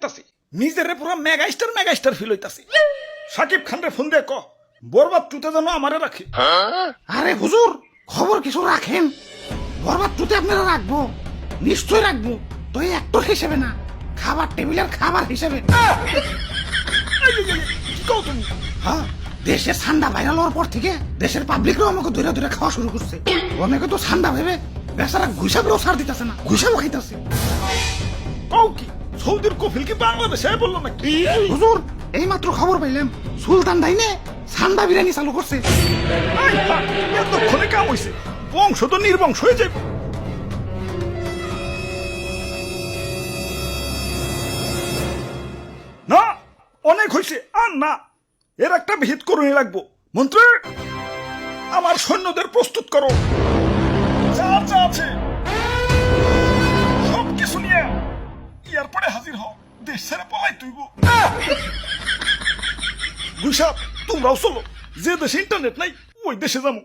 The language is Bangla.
তাছি নিজেরে পুরো মেগাস্টার ফিল হইতাছি। সাকিব খান রে ফোন দিয়ে ক বরবাদ টুতে যেন আমারে রাখে। আরে হুজুর খবর কিছু রাখেন, বরবাদ টুতে আপনারা রাখবো, নিশ্চয় রাখবো। তো এই অ্যাক্টর হিসেবে না, খাবার টেবিলের খাবার হিসেবে। কি কও তুমি? হ্যাঁ, দেশে ঠান্ডা ভাইরাল হওয়ার পর থেকে দেশের পাবলিকরাও আমাকে ধরে ধরে খাওয়া শুরু করছে। অনেকে তো ঠান্ডা ভেবে বেচারা ঘুষাগুলো ছাড় দিতেছে না, ঘুষাও খাইতেছে। কও কি সৌদির কফিল কি বাংলাদেশে বললো নাকি? হুজুর এই মাত্র খবর পাইলাম সুলতান ডাইনে ঠান্ডা বিরিয়ানি চালু করছে। এতক্ষণে কাম হইছে, বংশ তো নির্বংশ হয়ে যাবে। না অনেক হয়েছে, আর না, এর একটা ভিত করুনি লাগবো। মন্ত্রী আমার সৈন্যদের প্রস্তুত করো, যা যা আছে সব কিছু নিয়ে এয়ারপোর্টে হাজির হও, দেশ ছেড়ে পলাই তুইব। গুইসাপ তোমরাও চলো, যে দেশে ইন্টারনেট নাই ওই দেশে যাবো।